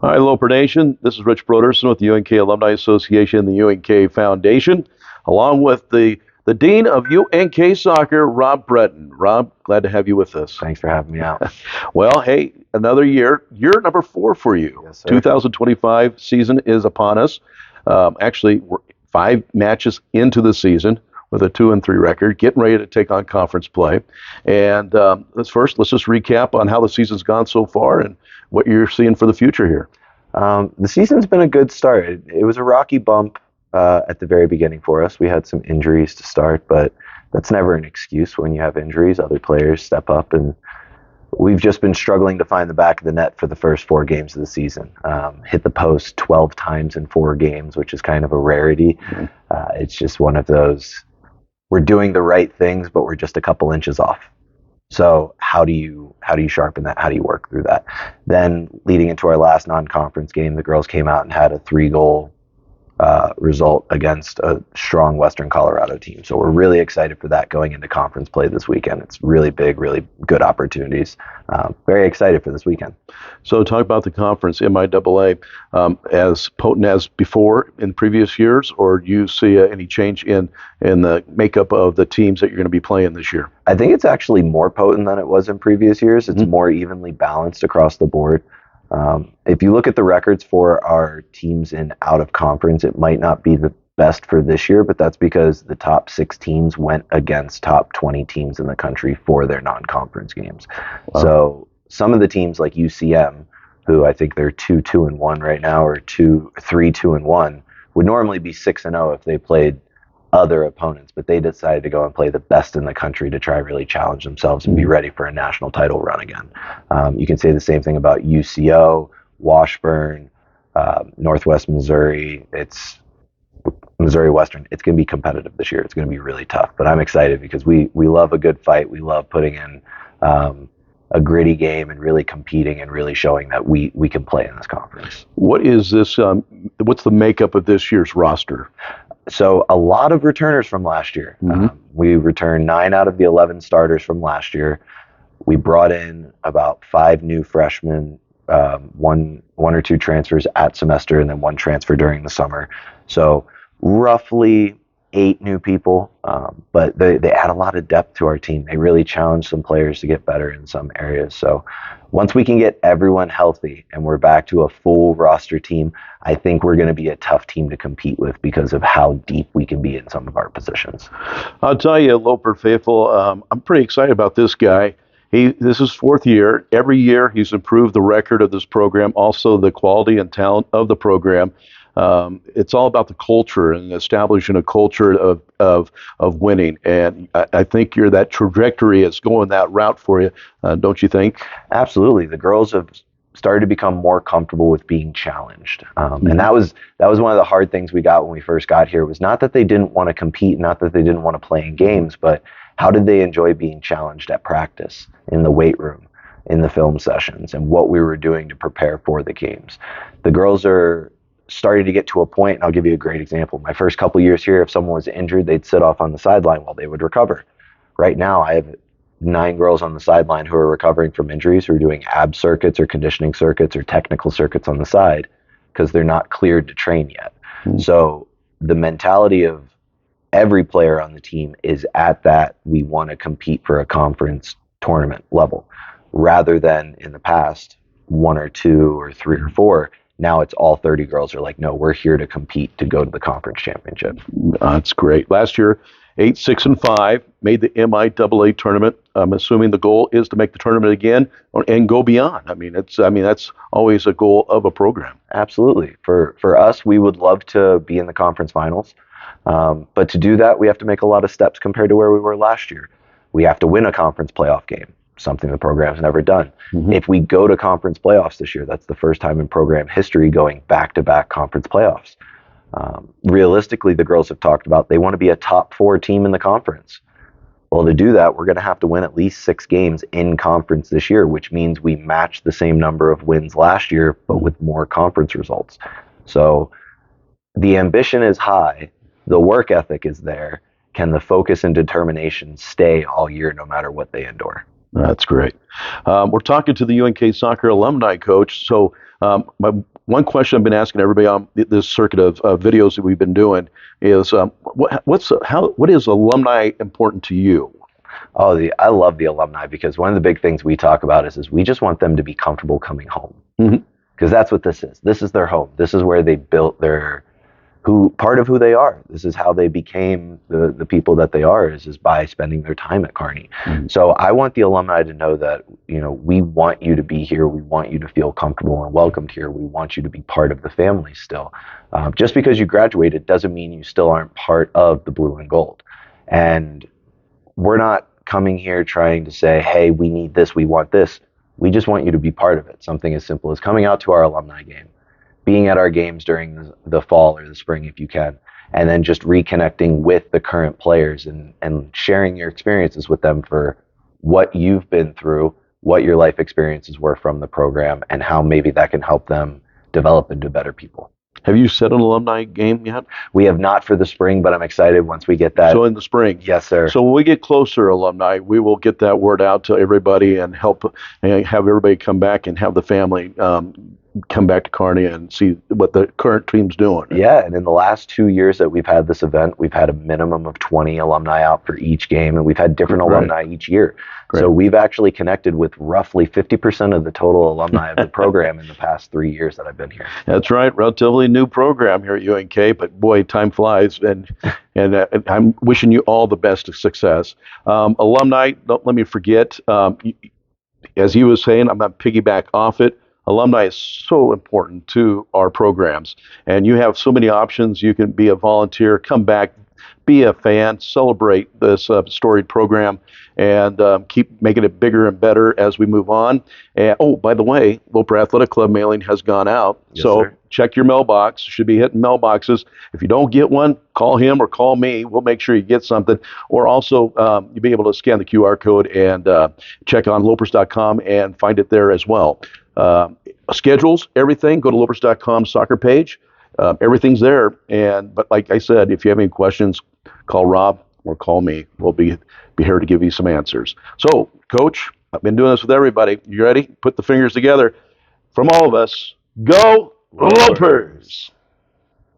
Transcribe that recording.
Hi, Loper Nation. This is Rich Broderson with the UNK Alumni Association and the UNK Foundation, along with the Dean of UNK Soccer, Rob Breton. Rob, glad to have you with us. Thanks for having me out. Well, hey, another year number 4 for you. Yes, sir. 2025 season is upon us. Actually, we're 5 matches into the season with a 2-3 record, getting ready to take on conference play. And let's just recap on how the season's gone so far and what you're seeing for the future here. The season's been a good start. It was a rocky bump at the very beginning for us. We had some injuries to start, but that's never an excuse when you have injuries. Other players step up, and we've just been struggling to find the back of the net for the first 4 games of the season. Hit the post 12 times in 4 games, which is kind of a rarity. Mm-hmm. It's just one of those, we're doing the right things, but we're just a couple inches off. So how do you sharpen that? How do you work through that? Then leading into our last non-conference game, the girls came out and had a 3-goal result against a strong Western Colorado team. So we're really excited for that going into conference play this weekend. It's really big, really good opportunities. Very excited for this weekend. So talk about the conference, MIAA, as potent as before in previous years, or do you see any change in the makeup of the teams that you're going to be playing this year? I think it's actually more potent than it was in previous years. It's more evenly balanced across the board. If you look at the records for our teams in out of conference, it might not be the best for this year, but that's because the top 6 teams went against top 20 teams in the country for their non-conference games. Wow. So some of the teams like UCM, who I think they're 2-2-1 right now, or 3-2-1, would normally be 6-0 if they played other opponents, but they decided to go and play the best in the country to try really challenge themselves and be ready for a national title run again. You can say the same thing about UCO, Washburn, Northwest Missouri. It's Missouri Western. It's going to be competitive this year. It's going to be really tough, but I'm excited because we love a good fight. We love putting in a gritty game and really competing and really showing that we can play in this conference. What is this? What's the makeup of this year's roster? So a lot of returners from last year. We returned 9 out of the 11 starters from last year. We brought in about 5 new freshmen, one or 2 transfers at semester, and then 1 transfer during the summer. So roughly 8 new people, but they add a lot of depth to our team. They really challenge some players to get better in some areas. So once we can get everyone healthy and we're back to a full roster team, I think we're going to be a tough team to compete with because of how deep we can be in some of our positions. I'll tell you, Loper faithful, I'm pretty excited about this guy. This is 4th year. Every year he's improved the record of this program, also the quality and talent of the program. It's all about the culture and establishing a culture of winning. And I think that trajectory is going that route for you, don't you think? Absolutely. The girls have started to become more comfortable with being challenged. And that was one of the hard things we got when we first got here, was not that they didn't want to compete, not that they didn't want to play in games, but how did they enjoy being challenged at practice, in the weight room, in the film sessions, and what we were doing to prepare for the games. The girls are starting to get to a point, and I'll give you a great example. My first couple years here, if someone was injured, they'd sit off on the sideline while they would recover. Right now, I have 9 girls on the sideline who are recovering from injuries, who are doing ab circuits or conditioning circuits or technical circuits on the side because they're not cleared to train yet. So the mentality of every player on the team is at that we want to compete for a conference tournament level, rather than in the past 1 or 2 or 3 or 4. Now it's all 30 girls are like, no, we're here to compete to go to the conference championship. That's great. Last year, 8-6-5, made the MIAA tournament. I'm assuming the goal is to make the tournament again and go beyond. That's always a goal of a program. Absolutely. For us, we would love to be in the conference finals. But to do that, we have to make a lot of steps compared to where we were last year. We have to win a conference playoff game, something the program's never done. If we go to conference playoffs this year, that's the first time in program history going back-to-back conference playoffs. Realistically, the girls have talked about they want to be a top 4 team in the conference. Well, to do that, we're going to have to win at least 6 games in conference this year, which means we match the same number of wins last year, but with more conference results. So the ambition is high. The work ethic is there. Can the focus and determination stay all year no matter what they endure? That's great. We're talking to the UNK soccer alumni coach. So my one question I've been asking everybody on this circuit of videos that we've been doing is, what is alumni important to you? Oh, I love the alumni because one of the big things we talk about is we just want them to be comfortable coming home, Hmm. because that's what this is. This is their home. This is where they built their part of who they are. This is how they became the people that they are, is by spending their time at Kearney. Hmm. So I want the alumni to know that, we want you to be here. We want you to feel comfortable and welcomed here. We want you to be part of the family still. Just because you graduated doesn't mean you still aren't part of the blue and gold. And we're not coming here trying to say, hey, we need this, we want this. We just want you to be part of it. Something as simple as coming out to our alumni game, being at our games during the fall or the spring if you can, and then just reconnecting with the current players and sharing your experiences with them for what you've been through, what your life experiences were from the program, and how maybe that can help them develop into better people. Have you set an alumni game yet? We have not for the spring, but I'm excited once we get that. So in the spring. Yes, sir. So when we get closer, alumni, we will get that word out to everybody and help and have everybody come back and have the family come back to Kearney and see what the current team's doing. Yeah, and in the last 2 years that we've had this event, we've had a minimum of 20 alumni out for each game, and we've had different alumni each year. Great. So we've actually connected with roughly 50% of the total alumni of the program in the past 3 years that I've been here. That's right, relatively new program here at UNK, but boy, time flies, and I'm wishing you all the best of success. Alumni, don't let me forget, as he was saying, I'm going to piggyback off it. Alumni is so important to our programs, and you have so many options. You can be a volunteer, come back, be a fan, celebrate this storied program, and keep making it bigger and better as we move on. And oh, by the way, Loper Athletic Club mailing has gone out, yes, so sir. Check your mailbox. Should be hitting mailboxes. If you don't get one, call him or call me. We'll make sure you get something. Or also, you'll be able to scan the QR code and check on lopers.com and find it there as well. Schedules, everything, go to lopers.com soccer page. Everything's there. But like I said, if you have any questions, call Rob or call me. We'll be here to give you some answers. So, Coach, I've been doing this with everybody. You ready? Put the fingers together. From all of us, go Lopers!